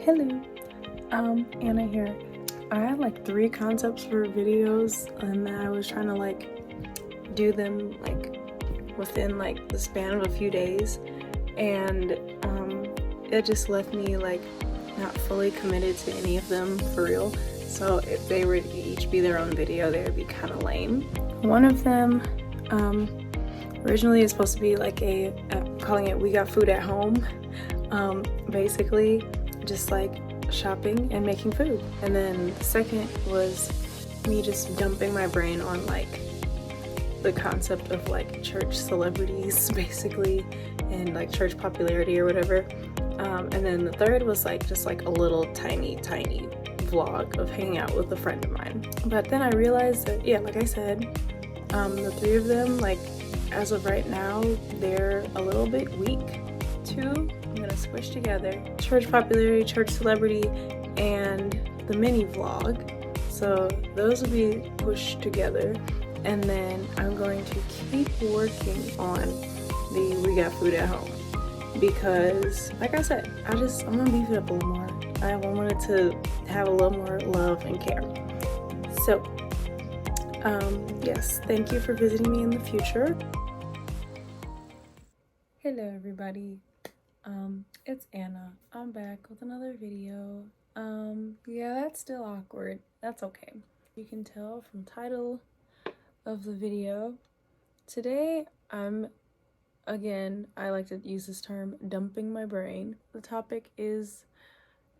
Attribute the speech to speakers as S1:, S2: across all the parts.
S1: Hello, Anna here. I had like 3 concepts for videos and I was trying to do them within the span of a few days, and it just left me not fully committed to any of them for real. So if they were to each be their own video, they would be kind of lame. One of them originally is supposed to be calling it "We Got Food at Home." Basically just shopping and making food. And then the second was me just dumping my brain on the concept of church celebrities basically, and church popularity or whatever. And then the third was just a little tiny vlog of hanging out with a friend of mine. But then I realized that, yeah, like I said, the 3 of them, as of right now, they're a little bit weak. 2 I'm gonna squish together: church popularity, church celebrity, and the mini vlog. So those will be pushed together, and then I'm going to keep working on the "We Got Food at Home," because like I said, I'm gonna beef it up a little more. I want it to have a little more love and care. So yes, thank you for visiting me in the future. Hello everybody, it's Anna. I'm back with another video. Yeah, that's still awkward. That's okay. You can tell from title of the video. Today I like to use this term, dumping my brain. The topic is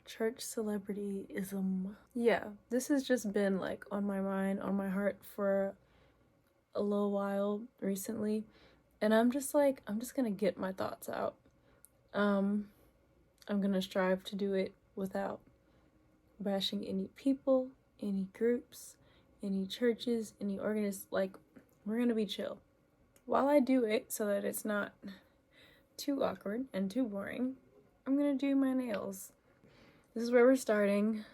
S1: church celebrityism. Yeah, this has just been on my mind, on my heart for a little while recently, and I'm just gonna get my thoughts out. I'm gonna strive to do it without bashing any people, any groups, any churches, any organists. We're gonna be chill while I do it, so that it's not too awkward and too boring. I'm gonna do my nails. This is where we're starting.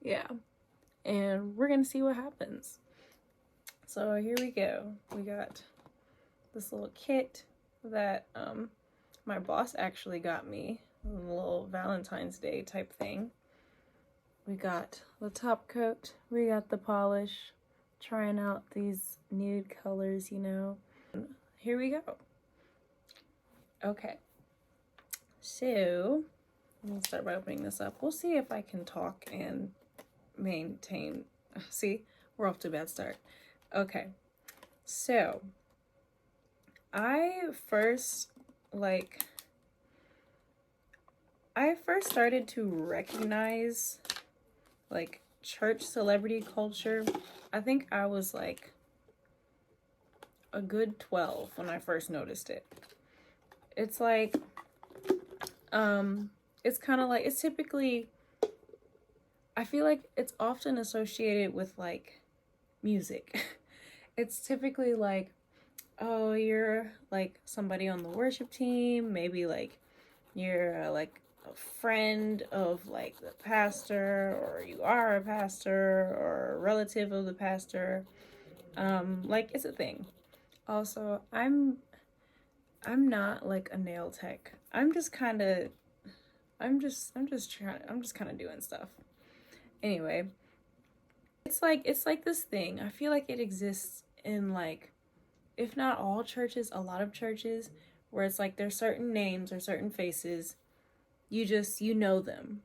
S1: Yeah, and we're gonna see what happens. So here we go. We got this little kit that my boss actually got me, a little Valentine's Day type thing. We got the top coat, we got the polish, trying out these nude colors, you know. Here we go. Okay, so we'll start by opening this up. We'll see if I can talk and maintain. See, we're off to a bad start. Okay, so I first started to recognize church celebrity culture. I think I was a good 12 when I first noticed it. It's it's kind of it's typically, I feel like it's often associated with music. It's typically oh, you're somebody on the worship team, maybe you're a friend of the pastor, or you are a pastor or a relative of the pastor. It's a thing. Also, I'm not a nail tech. I'm just kind of doing stuff. Anyway, it's this thing. I feel like it exists in if not all churches, a lot of churches, where it's there's certain names or certain faces, you know them,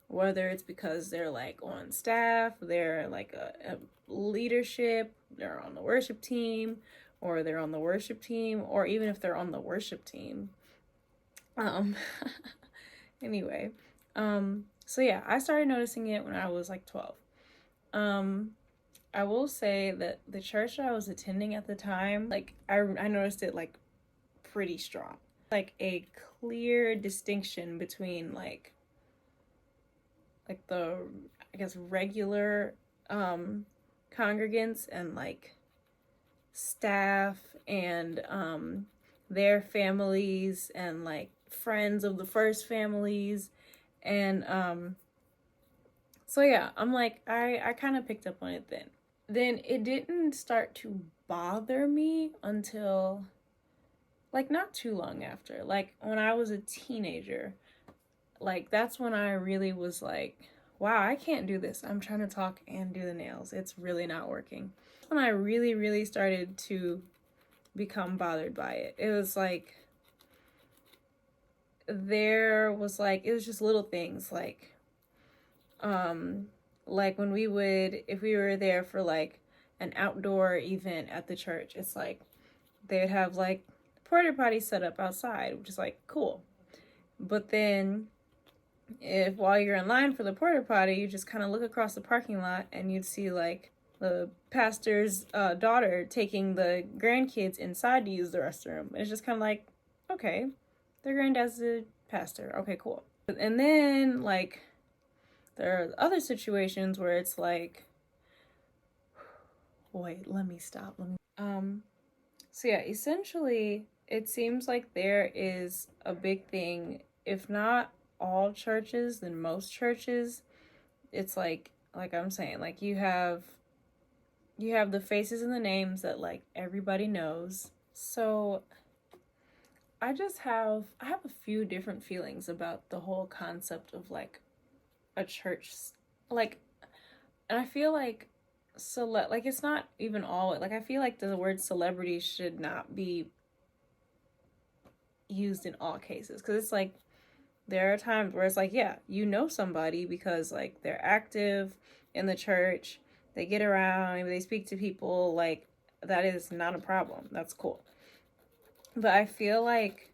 S1: whether it's because they're on staff, they're a leadership, they're on the worship team, or they're on the worship team, or even if they're on the worship team. Anyway, so yeah, I started noticing it when I was 12. I will say that the church that I was attending at the time, I noticed it pretty strong. A clear distinction between the, I guess, regular congregants and staff and their families and friends of the first families. And so yeah, I'm I kind of picked up on it then. Then it didn't start to bother me until not too long after, when I was a teenager. like, that's when I really was like, wow, I can't do this. I'm trying to talk and do the nails. It's really not working. When I really, really started to become bothered by it, it was like, there was like, it was just little things like when we would, if we were there for like an outdoor event at the church, it's like they'd have like porta potty set up outside, which is like cool. But then if while you're in line for the porta potty, you just kind of look across the parking lot and you'd see like the pastor's daughter taking the grandkids inside to use the restroom. And it's just kind of like, okay, their granddad's a pastor. Okay, cool. And then like there are other situations where it's like, wait, let me stop. So yeah, essentially it seems like there is a big thing, if not all churches, then most churches. It's like I'm saying, like you have the faces and the names that like everybody knows. So I have a few different feelings about the whole concept of like a church, like, and I feel like like it's not even all, like I feel like the word celebrity should not be used in all cases, because it's like there are times where it's like, yeah, you know somebody because like they're active in the church, they get around, maybe they speak to people, like that is not a problem, that's cool. But I feel like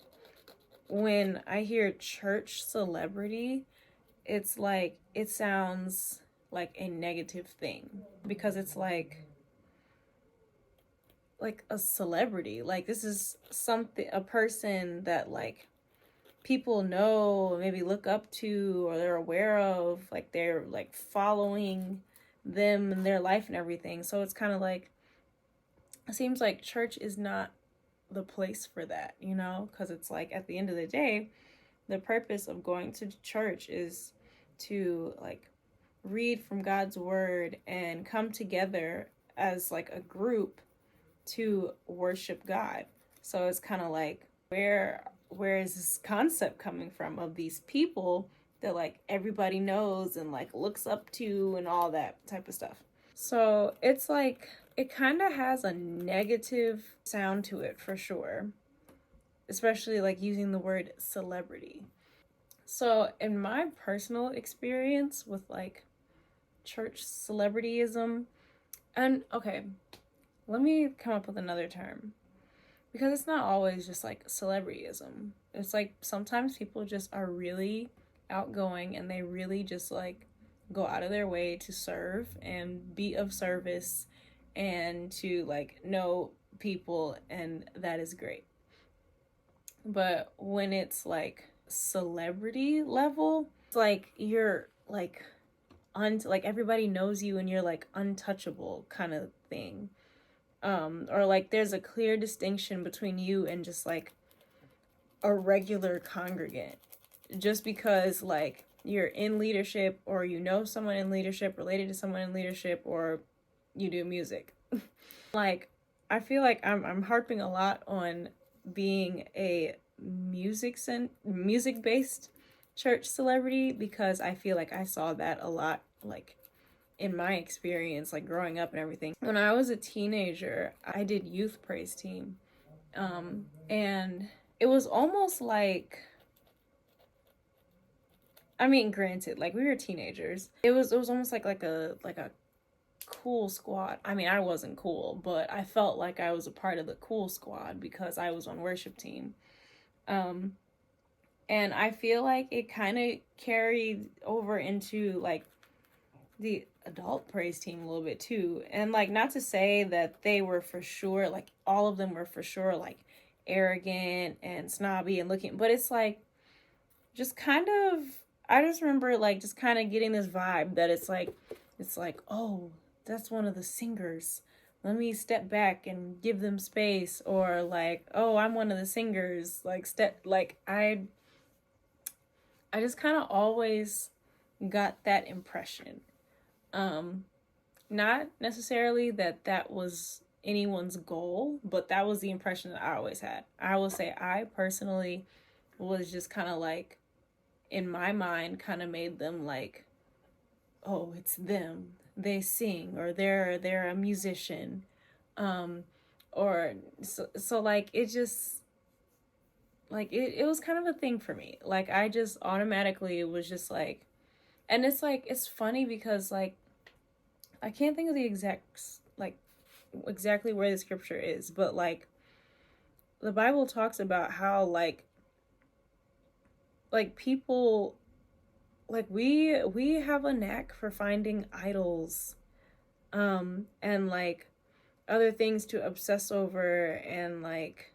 S1: when I hear church celebrity, it's like it sounds like a negative thing, because it's like a celebrity, like this is something, a person that like people know, maybe look up to, or they're aware of, like they're like following them and their life and everything. So it's kind of like, it seems like church is not the place for that, you know, because it's like at the end of the day, the purpose of going to church is to like read from God's word and come together as like a group to worship God. So it's kind of like, where is this concept coming from of these people that like everybody knows and like looks up to and all that type of stuff? So it's like, it kind of has a negative sound to it for sure, especially like using the word celebrity. So in my personal experience with like church celebrityism, and okay, let me come up with another term, because it's not always just like celebrityism. It's like sometimes people just are really outgoing and they really just like go out of their way to serve and be of service and to like know people, and that is great. But when it's like celebrity level, it's like you're like like everybody knows you and you're like untouchable kind of thing. Or like there's a clear distinction between you and just like a regular congregant, just because like you're in leadership, or you know someone in leadership, related to someone in leadership, or you do music. Like I feel like I'm harping a lot on being a music based church celebrity, because I feel like I saw that a lot, like in my experience, like growing up and everything. When I was a teenager, I did youth praise team. And it was almost like, I mean, granted, like we were teenagers. It was almost like a cool squad. I mean, I wasn't cool, but I felt like I was a part of the cool squad because I was on worship team. And I feel like it kind of carried over into like the adult praise team a little bit too. And like, not to say that they were for sure, like all of them were for sure like arrogant and snobby and looking, but it's like just kind of, I just remember like just kind of getting this vibe that it's like, oh, that's one of the singers, let me step back and give them space. Or like, oh, I'm one of the singers, like I just kind of always got that impression. Not necessarily that was anyone's goal, but that was the impression that I always had. I will say I personally was just kind of like in my mind kind of made them like, oh, it's them, they sing, or they're a musician, or so like it just like it was kind of a thing for me. Like I just automatically was just like, and it's like it's funny because like I can't think of the exactly where the scripture is, but like the Bible talks about how like people, like we have a knack for finding idols, and like other things to obsess over and like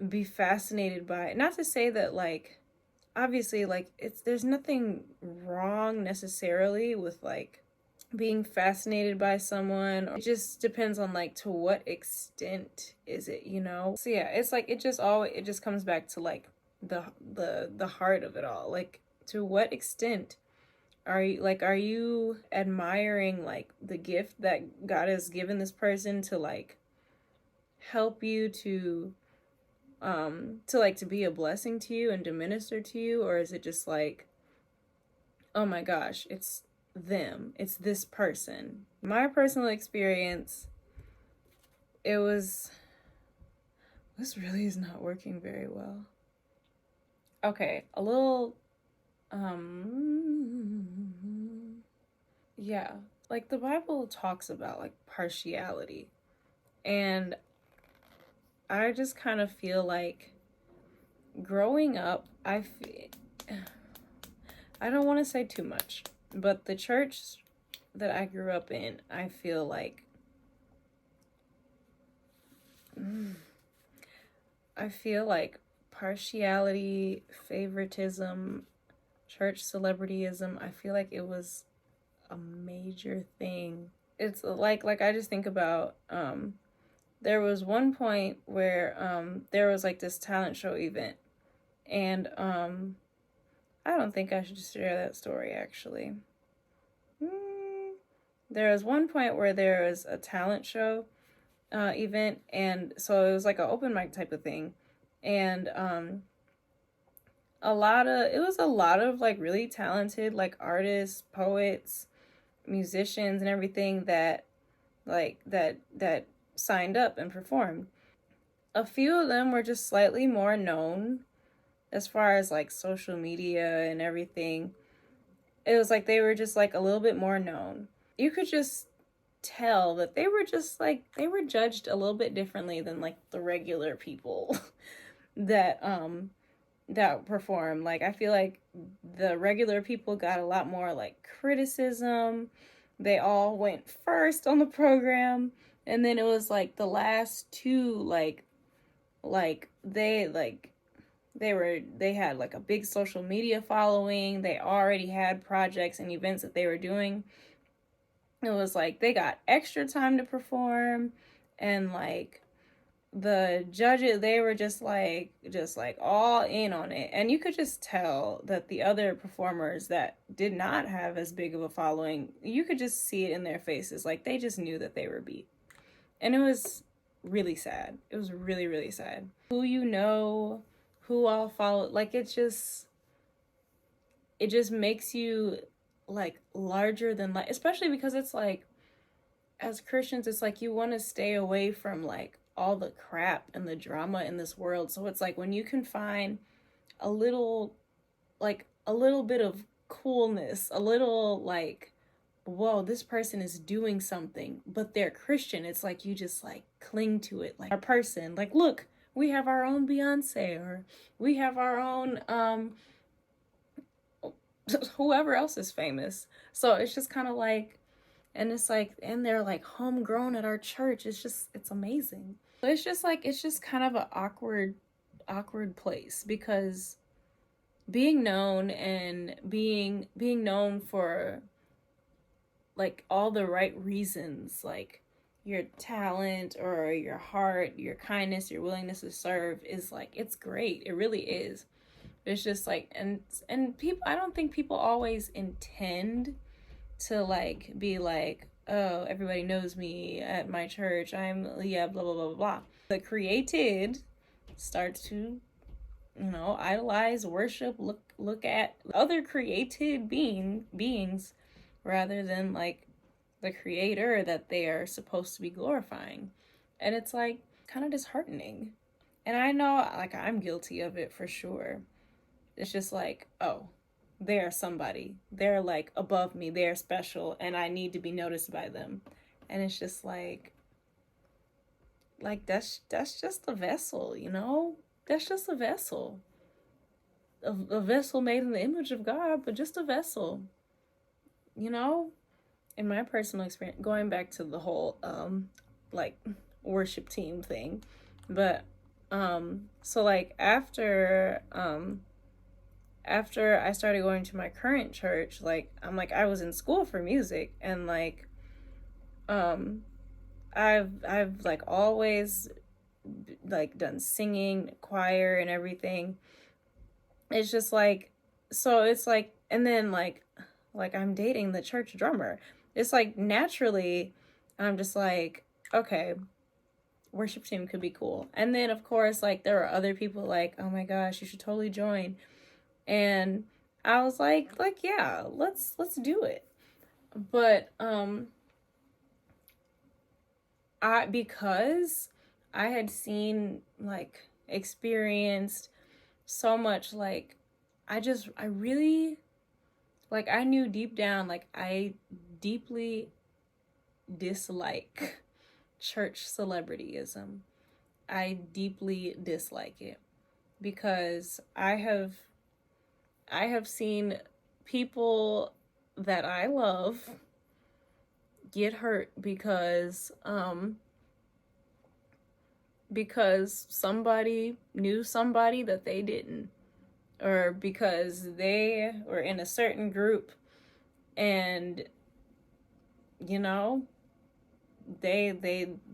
S1: be fascinated by. Not to say that like obviously like there's nothing wrong necessarily with like being fascinated by someone. It just depends on like to what extent is it, you know? So yeah, it's like it just comes back to like the heart of it all. Like to what extent are you admiring like the gift that God has given this person to like help you to be a blessing to you and to minister to you, or is it just like, oh my gosh, it's them, it's this person? My personal experience, this really is not working very well. Okay, a little yeah, like the Bible talks about like partiality, and I just kind of feel like growing up, I don't want to say too much, but the church that I grew up in, I feel like partiality, favoritism, church celebrityism, I feel like it was a major thing. It's like I just think about there was one point where there was like this talent show event, and I don't think I should share that story actually. There was one point where there was a talent show event, and so it was like an open mic type of thing, and it was a lot of like really talented like artists, poets, musicians, and everything that signed up and performed. A few of them were just slightly more known as far as like social media and everything. It was like they were just like a little bit more known. You could just tell that they were judged a little bit differently than like the regular people that perform. Like I feel like the regular people got a lot more like criticism. They all went first on the program, and then it was like the last two they had like a big social media following. They already had projects and events that they were doing. It was like they got extra time to perform, and like the judges, they were just like all in on it. And you could just tell that the other performers that did not have as big of a following, you could just see it in their faces, like they just knew that they were beat. And it was really sad. It was really, really sad. Who who all followed, like it just makes you like larger than life, especially because it's like as Christians, it's like you want to stay away from like all the crap and the drama in this world. So it's like when you can find a little bit of coolness, a little like, whoa, this person is doing something, but they're Christian, it's like you just like cling to it like a person. Like, look, we have our own Beyonce, or we have our own whoever else is famous. So it's just kind of like, and it's like, and they're like homegrown at our church. It's amazing. So it's just kind of an awkward place, because being known and being known for like all the right reasons, like your talent or your heart, your kindness, your willingness to serve, is like, it's great. It really is. It's just like, and people, I don't think people always intend to like be like, oh, everybody knows me at my church, I'm blah blah blah blah. The created starts to idolize, worship, look at other created beings rather than like the creator that they are supposed to be glorifying. And it's like kind of disheartening. And I know like I'm guilty of it for sure. It's just like, oh, they're somebody. They're like above me. They're special and I need to be noticed by them. And it's just like that's just a vessel, That's just a vessel. A vessel made in the image of God, but just a vessel. In my personal experience, going back to the whole like worship team thing. But so like after I started going to my current church, like I was in school for music, and like I've like always like done singing, choir and everything. It's just like, so it's like, and then like I'm dating the church drummer. It's like naturally I'm just like, okay, worship team could be cool. And then of course like there were other people like, oh my gosh, you should totally join. And I was like yeah, let's do it. But because I had seen like experienced so much, like I really like, I knew deep down like I deeply dislike church celebrityism. I deeply dislike it because I have seen people that I love get hurt because somebody knew somebody that they didn't, or because they were in a certain group and they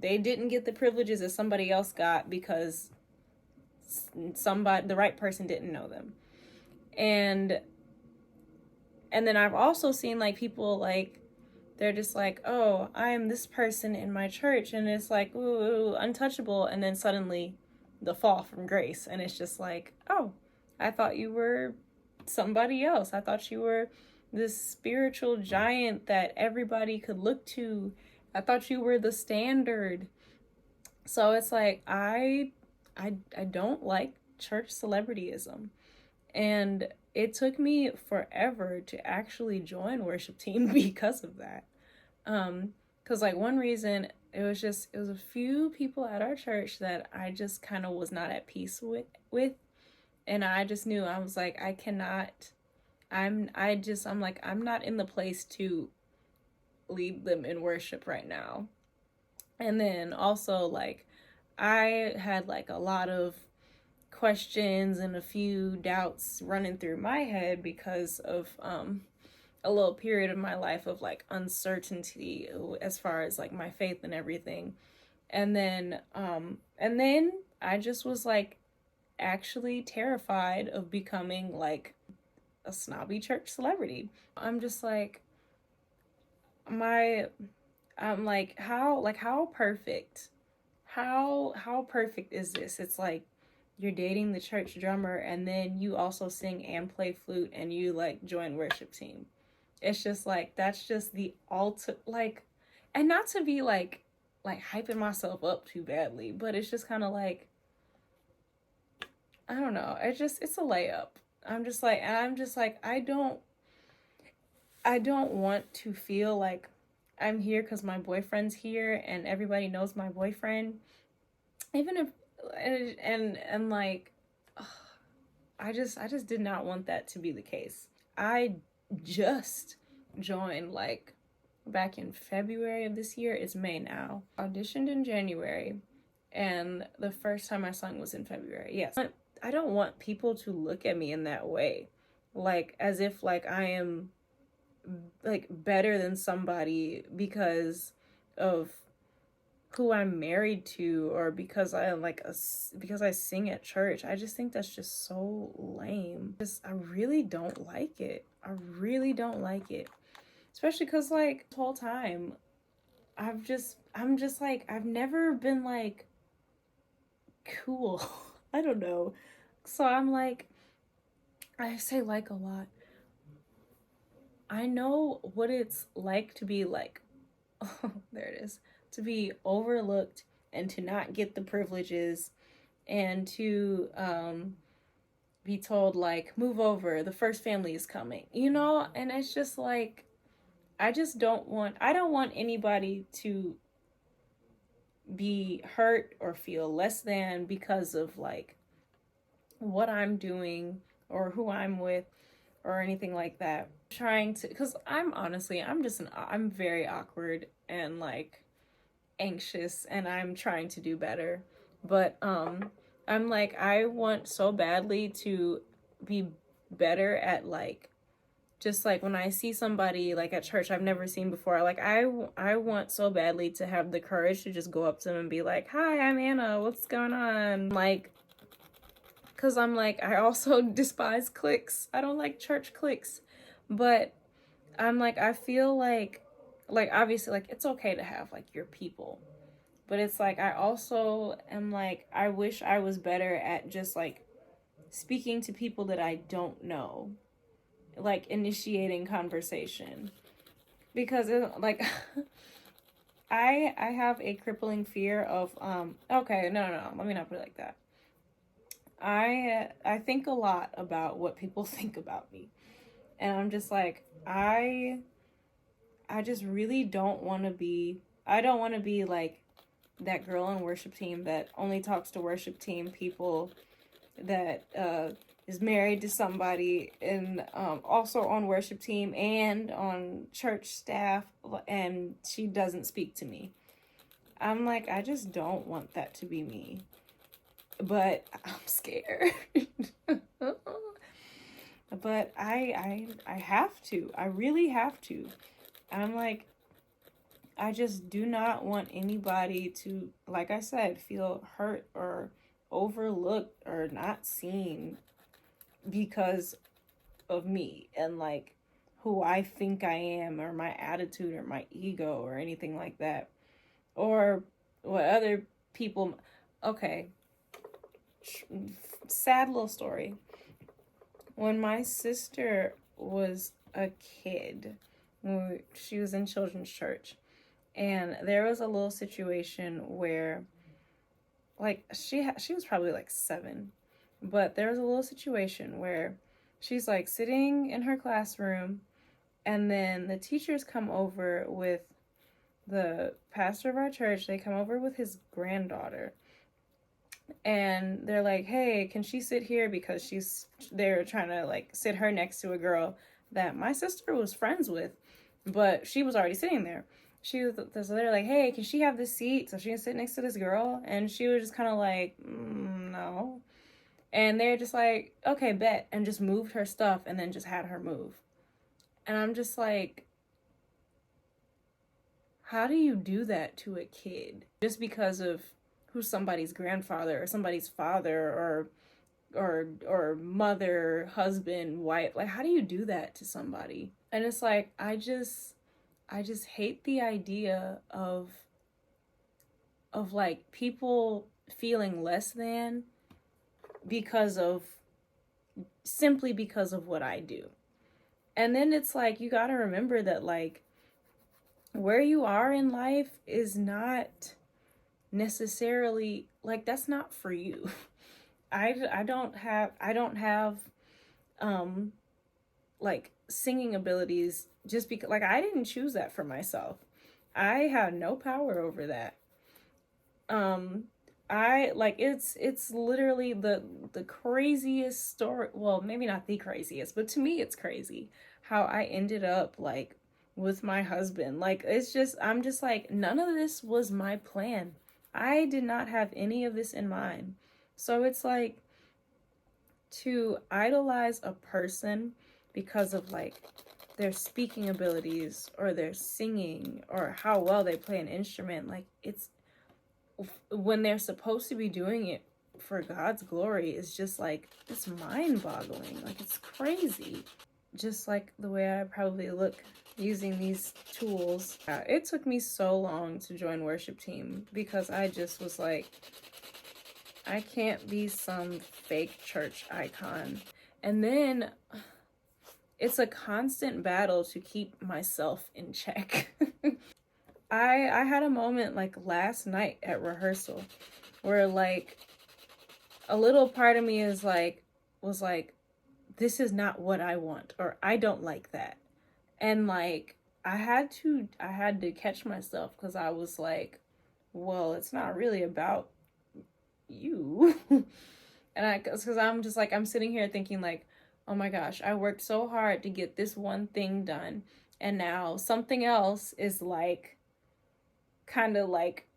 S1: didn't get the privileges that somebody else got because the right person didn't know them. And then I've also seen like people like, they're just like, oh, I am this person in my church, and it's like, ooh, untouchable, and then suddenly the fall from grace, and it's just like, oh, I thought you were somebody else. I thought you were this spiritual giant that everybody could look to. I thought you were the standard. So it's like, I don't like church celebrityism. And it took me forever to actually join worship team because of that. Because like one reason, it was a few people at our church that I just kind of was not at peace with. And I just knew, I was like, I cannot, I'm like, I'm not in the place to lead them in worship right now. And then also like, I had like a lot of questions and a few doubts running through my head because of a little period of my life of like uncertainty as far as like my faith and everything. And then I just was like actually terrified of becoming like a snobby church celebrity. I'm just like, I'm like, how perfect, how perfect is this? It's like you're dating the church drummer and then you also sing and play flute and you like join worship team. It's just like, that's just the like, and not to be like hyping myself up too badly, but it's just kind of like, I don't know. It's a layup. I'm just like, I don't want to feel like I'm here because my boyfriend's here and everybody knows my boyfriend. Even if, and like, ugh, I just did not want that to be the case. I just joined like back in February of this year. It's May now. Auditioned in January, and the first time I sung was in February. Yes. I don't want people to look at me in that way, like as if like I am like better than somebody because of who I'm married to, or because because I sing at church. I just think that's just so lame. I really don't like it. I really don't like it. Especially because like the whole time I'm just like, I've never been like cool. I don't know. So I'm like, I say like a lot. I know what it's like to be like, oh, there it is, to be overlooked and to not get the privileges and to be told like, move over, the first family is coming, you know? And it's just like, I don't want anybody to be hurt or feel less than because of like what I'm doing or who I'm with or anything like that. Trying to, because I'm honestly, I'm very awkward and like anxious, and I'm trying to do better. But I'm like, I want so badly to be better at like, just like when I see somebody like at church I've never seen before, like I want so badly to have the courage to just go up to them and be like, "Hi, I'm Anna. What's going on?" Like, cuz I'm like, I also despise cliques. I don't like church cliques. But I'm like, I feel like obviously like it's okay to have like your people. But it's like I also am like, I wish I was better at just like speaking to people that I don't know, like initiating conversation, because like I have a crippling fear of okay, no, let me not put it like that. I think a lot about what people think about me, and I'm just like, I just really don't want to be, I don't want to be like that girl on worship team that only talks to worship team people, that is married to somebody, and also on worship team and on church staff, and she doesn't speak to me. I'm like, I just don't want that to be me, but I'm scared. But I have to. I really have to. I'm like, I just do not want anybody to, like I said, feel hurt or overlooked or not seen because of me and like who I think I am or my attitude or my ego or anything like that. Or what other people. Okay. Sad little story. When my sister was a kid, she was in children's church, and there was a little situation where like she was probably like 7, but there was a little situation where she's like sitting in her classroom, and then the teachers come over with the pastor of our church. They come over with his granddaughter, and they're like, hey, can she sit here, because they're trying to like sit her next to a girl that my sister was friends with, but she was already sitting there. So they're like, hey, can she have this seat so she can sit next to this girl? And she was just kind of like, no. And they're just like, okay, bet, and just moved her stuff and then just had her move. And I'm just like, how do you do that to a kid just because of who's somebody's grandfather or somebody's father or mother, husband, wife? Like, how do you do that to somebody? And it's like, I just hate the idea of like people feeling less than simply because of what I do. And then it's like, you got to remember that like where you are in life is not necessarily like, that's not for you. I don't have like singing abilities just because, like, I didn't choose that for myself. I had no power over that. I like, it's literally the craziest story. Well, maybe not the craziest, but to me it's crazy how I ended up like with my husband. Like, it's just, I'm just like, none of this was my plan. I did not have any of this in mind. So it's like, to idolize a person because of like their speaking abilities or their singing or how well they play an instrument, like, it's when they're supposed to be doing it for God's glory, is just like, it's mind-boggling. Like, it's crazy. Just like the way I probably look using these tools. It took me so long to join worship team because I just was like, I can't be some fake church icon. And then it's a constant battle to keep myself in check. I had a moment like last night at rehearsal where like a little part of me was like, this is not what I want, or I don't like that. And like I had to catch myself, because I was like, well, it's not really about you. And because I'm just like, I'm sitting here thinking like, oh my gosh, I worked so hard to get this one thing done, and now something else is like kind of like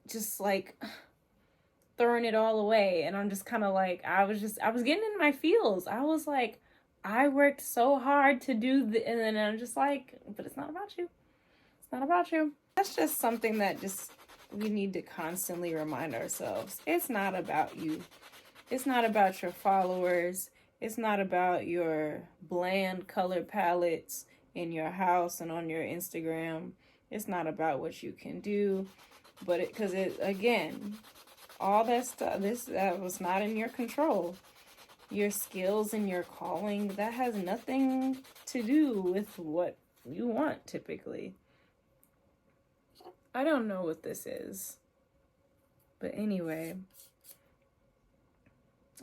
S1: just like throwing it all away. And I'm just kind of like, I was getting in my feels. I was like, I worked so hard to do and then I'm just like, but it's not about you. It's not about you. That's just something that just we need to constantly remind ourselves. It's not about you. It's not about your followers. It's not about your bland color palettes in your house and on your Instagram. It's not about what you can do, but because it again, all that stuff, that was not in your control. Your skills and your calling, that has nothing to do with what you want typically. I don't know what this is, but anyway.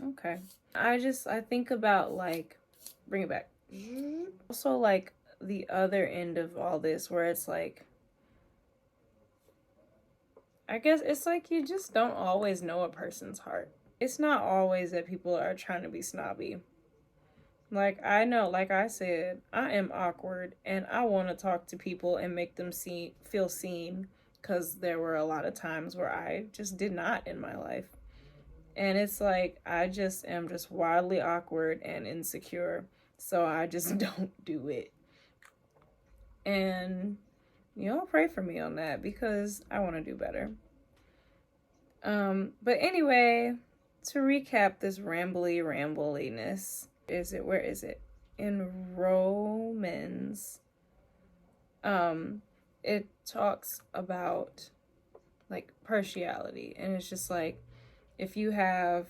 S1: Okay. I think about like, bring it back. Also like the other end of all this where it's like, I guess it's like you just don't always know a person's heart. It's not always that people are trying to be snobby. Like, I know, like I said, I am awkward and I want to talk to people and make them feel seen, because there were a lot of times where I just did not in my life. And it's like, I just am just wildly awkward and insecure. So I just don't do it. And y'all pray for me on that, because I want to do better. But anyway, to recap this rambliness, where is it? In Romans. It talks about like partiality, and it's just like, if you have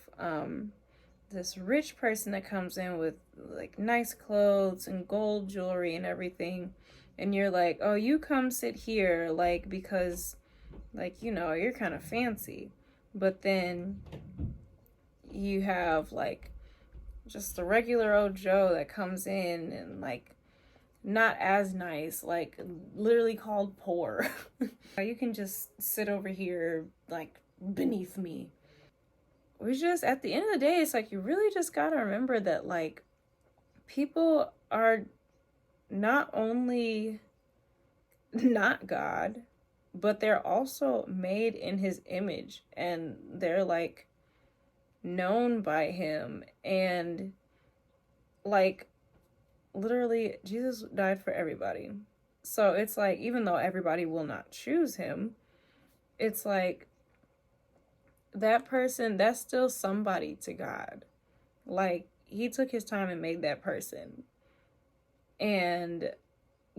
S1: this rich person that comes in with like nice clothes and gold jewelry and everything, and you're like, oh, you come sit here, like, because like, you know, you're kind of fancy. But then you have like just the regular old Joe that comes in and like not as nice, like literally called poor. You can just sit over here like beneath me. We just, at the end of the day, it's like, you really just gotta remember that like people are not only not God, but they're also made in his image, and they're like known by him. And like literally Jesus died for everybody. So it's like, even though everybody will not choose him, it's like that person, that's still somebody to God. Like, he took his time and made that person and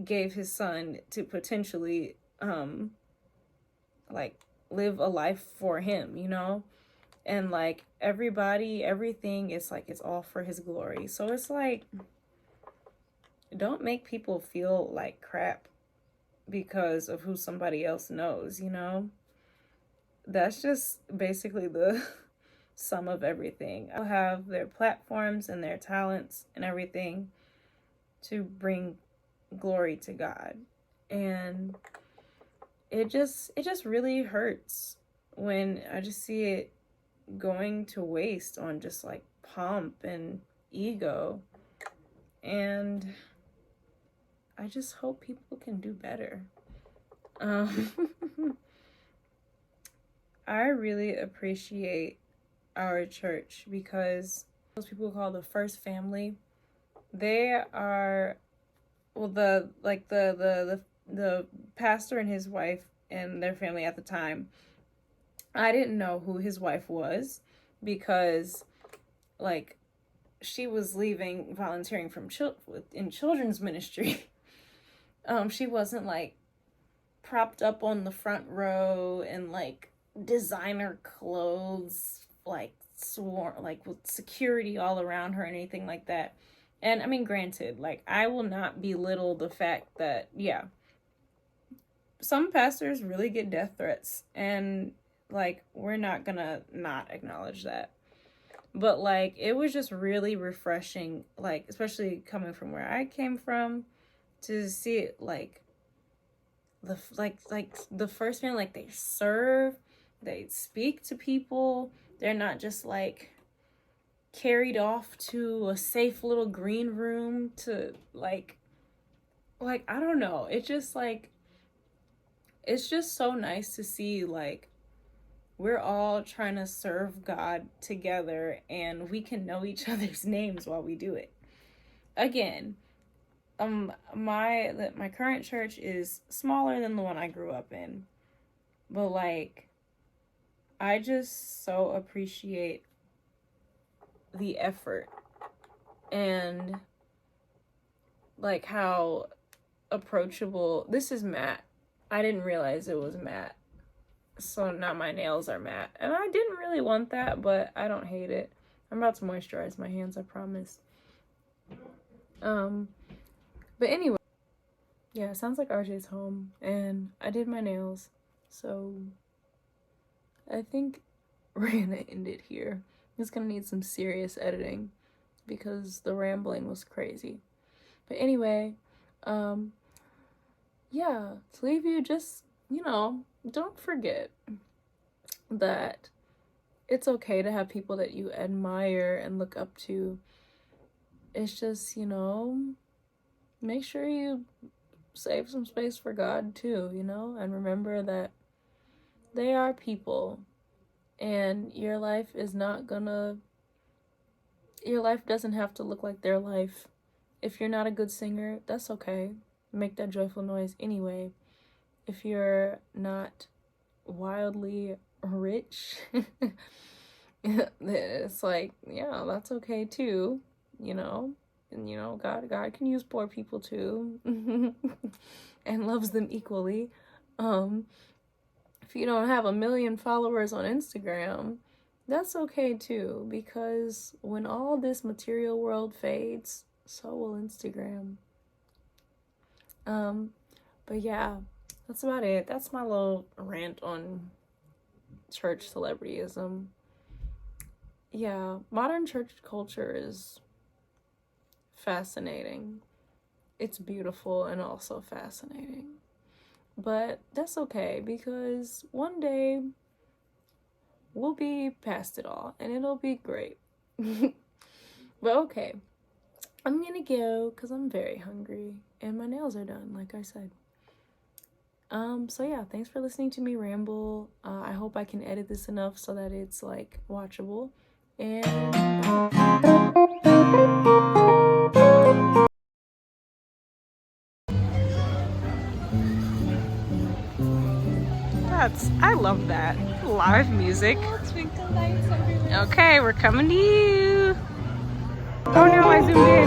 S1: gave his son to potentially like live a life for him, you know? And like everybody, everything, it's like it's all for his glory. So it's like, don't make people feel like crap because of who somebody else knows, you know? That's just basically the sum of everything. I'll have their platforms and their talents and everything to bring glory to God. And it just really hurts when I just see it going to waste on just like pomp and ego. And I just hope people can do better. I really appreciate our church, because those people call the first family, they are, well, the pastor and his wife and their family at the time, I didn't know who his wife was, because like she was leaving volunteering from in children's ministry. She wasn't like propped up on the front row and like
S2: designer clothes, like sworn, like with security all around her and anything like that. And I mean, granted, like, I will not belittle the fact that, yeah, some pastors really get death threats, and like, we're not gonna not acknowledge that. But like, it was just really refreshing, like, especially coming from where I came from, to see it, like, the first man, like, they serve, they speak to people, they're not just like carried off to a safe little green room to like I don't know, it just like, it's just so nice to see, like, we're all trying to serve God together, and we can know each other's names while we do it. Again, my current church is smaller than the one I grew up in, but like, I just so appreciate the effort and like how approachable. This is matte. I didn't realize it was matte, so now my nails are matte, and I didn't really want that, but I don't hate it. I'm about to moisturize my hands, I promise. But anyway, yeah, it sounds like RJ's home, and I did my nails, so I think we're gonna end it here. It's gonna need some serious editing because the rambling was crazy. But anyway, yeah, to leave you, just, you know, don't forget that it's okay to have people that you admire and look up to. It's just, you know, make sure you save some space for God too, you know, and remember that they are people, and your life doesn't have to look like their life. If you're not a good singer, that's okay. Make that joyful noise anyway. If you're not wildly rich, it's like, yeah, that's okay too, you know. And you know, God can use poor people too, and loves them equally. If you don't have 1 million followers on Instagram, that's okay too, because when all this material world fades, so will Instagram. But yeah, that's about it. That's my little rant on church celebrityism. Yeah, modern church culture is fascinating. It's beautiful and also fascinating. But that's okay, because one day we'll be past it all and it'll be great. But okay, I'm gonna go because I'm very hungry and my nails are done, like I said. So yeah, thanks for listening to me ramble. I hope I can edit this enough so that it's like watchable. And I love that. Live music. Okay, we're coming to you. Oh no, I zoomed in.